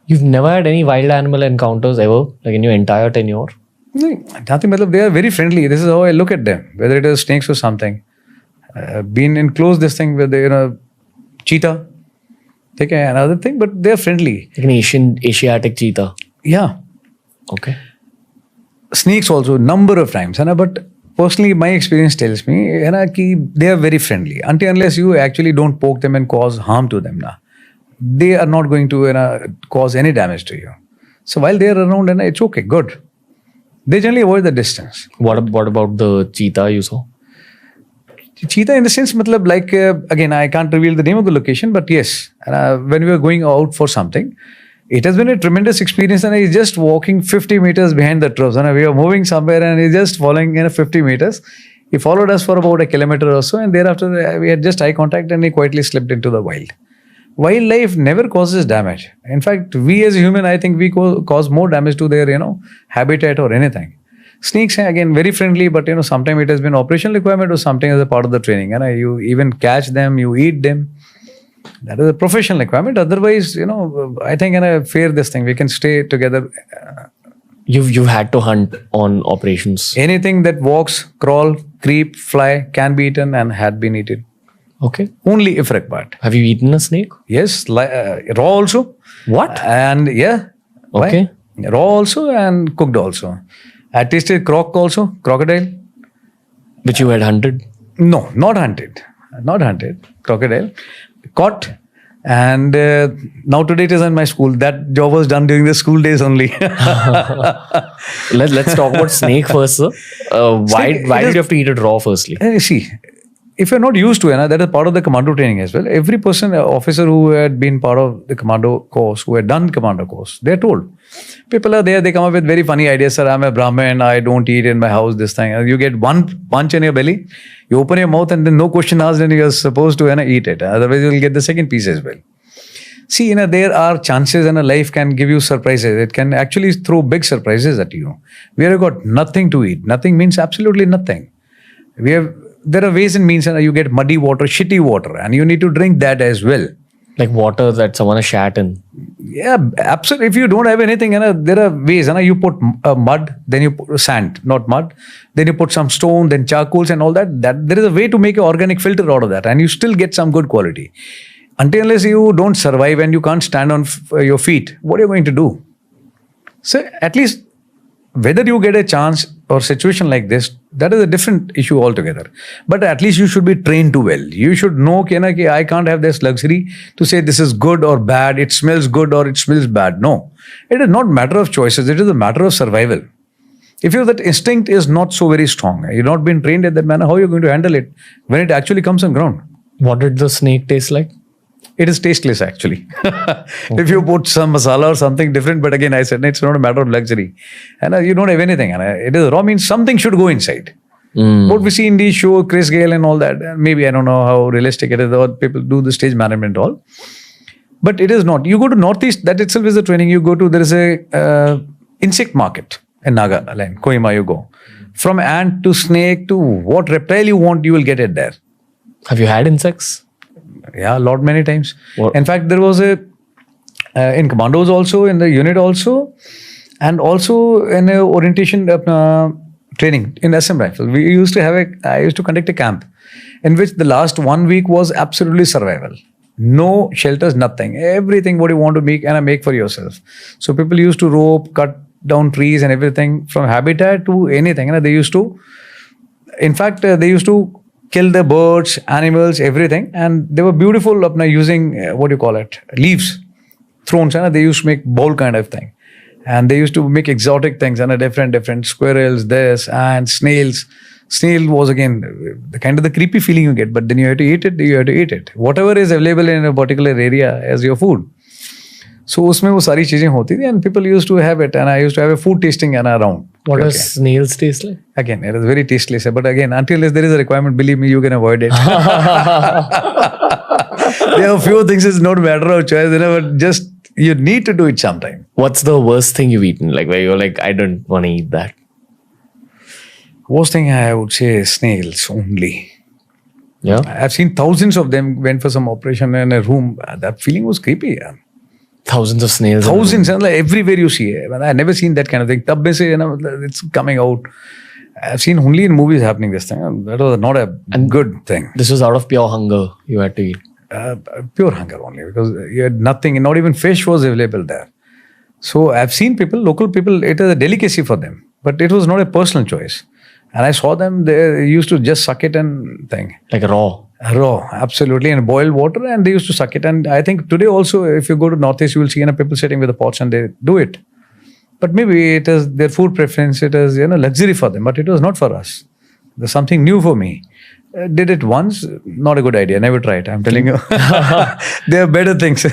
You've never had any wild animal encounters ever, like in your entire tenure? Nothing, they are very friendly. This is how I look at them, whether it is snakes or something. Been in close this thing with cheetah, take another thing, but they are friendly. Like an Asiatic cheetah. Yeah. Okay. Snakes also, number of times. But personally, my experience tells me they are very friendly. Unless you actually don't poke them and cause harm to them. They are not going to cause any damage to you. So while they are around, it's okay, good. They generally avoid the distance. What about the cheetah you saw? Cheetah in the sense, again, I can't reveal the name of the location, but yes, when we were going out for something, it has been a tremendous experience, and he's just walking 50 meters behind the troops. And we were moving somewhere, and he's just following 50 meters. He followed us for about a kilometer or so, and thereafter we had just eye contact, and he quietly slipped into the wild. Wildlife never causes damage. In fact, we as a human, I think we cause more damage to their, habitat or anything. Snakes, again, very friendly, but, sometimes it has been operational requirement or something as a part of the training. And you even catch them, you eat them. That is a professional requirement. Otherwise, I think fair this thing. We can stay together. You've had to hunt on operations. Anything that walks, crawl, creep, fly can be eaten and had been eaten. Okay. Only if required. Have you eaten a snake? Yes, raw also. What? And yeah. Okay. Raw also and cooked also. I tasted croc also, crocodile. Which you had hunted? No, not hunted. Not hunted. Crocodile. Caught. And now today it is in my school. That job was done during the school days only. Let's talk about snake first, sir. Why did you have to eat it raw firstly? See, if you're not used to it, that is part of the commando training as well. Every person, officer who had been part of the commando course, who had done commando course, they're told. People are there, they come up with very funny ideas. Sir, I'm a Brahmin, I don't eat in my house, this thing. You get one punch in your belly, you open your mouth and then no question asked and you're supposed to eat it. Otherwise, you'll get the second piece as well. See, there are chances and life can give you surprises. It can actually throw big surprises at you. We have got nothing to eat. Nothing means absolutely nothing. There are ways and means, you get muddy water, shitty water, and you need to drink that as well. Like water that someone has shat in. Yeah, absolutely. If you don't have anything, there are ways. You put mud, then you put sand, not mud. Then you put some stone, then charcoals and all that. There is a way to make an organic filter out of that, and you still get some good quality. Unless you don't survive and you can't stand on your feet, what are you going to do? So at least whether you get a chance or situation like this, that is a different issue altogether. But at least you should be trained to well. You should know that I can't have this luxury to say this is good or bad, it smells good or it smells bad. No. It is not a matter of choices. It is a matter of survival. If that instinct is not so very strong, you've not been trained in that manner, how are you going to handle it when it actually comes on ground? What did the snake taste like? It is tasteless actually. If you put some masala or something different, but again I said it's not a matter of luxury. And you don't have anything. And it is raw means something should go inside. What we see in the show, Chris Gale and all that, maybe I don't know how realistic it is, or people do the stage management all. But it is not. You go to Northeast, that itself is a training. You go to, there is a insect market in Nagaland, Kohima you go. From ant to snake to what reptile you want, you will get it there. Have you had insects? Yeah, many times. What? In fact, there was in commandos also, in the unit also, and also in a orientation training in SM rifle. I used to conduct a camp in which the last 1 week was absolutely survival. No shelters, nothing. Everything what you want to make for yourself. So people used to rope, cut down trees and everything from habitat to anything. They used to, in fact, they used to kill the birds, animals, everything. And they were beautiful using, leaves, thrones. They used to make bowl kind of thing. And they used to make exotic things, different squirrels, and snails. Snail was again the kind of the creepy feeling you get, but then you have to eat it. Whatever is available in a particular area as your food. So usme wo sari cheezein hoti thi, and people used to have it, and I used to have a food tasting around. What does snails taste like? Again, it is very tasteless, but again, until there is a requirement, believe me, you can avoid it. There are a few things, it's not a matter of choice, but just you need to do it sometime. What's the worst thing you've eaten? Like where you're like, I don't want to eat that. Worst thing I would say is snails only. Yeah. I've seen thousands of them went for some operation in a room. That feeling was creepy. Yeah. Thousands of snails. Thousands, and like everywhere you see it. I never seen that kind of thing. Tab mein se, it's coming out. I've seen only in movies happening this thing. That was not a good thing. This was out of pure hunger. You had to eat. Pure hunger only, because you had nothing. Not even fish was available there. So I've seen people, local people. It is a delicacy for them, but it was not a personal choice. And I saw them. They used to just suck it and thing. Like raw. Raw, absolutely, in boiled water, and they used to suck it. And I think today also, if you go to Northeast, you will see people sitting with the pots and they do it. But maybe it is their food preference. It is luxury for them, but it was not for us. There's something new for me. Did it once, not a good idea. Never try it. I'm telling you, there are better things.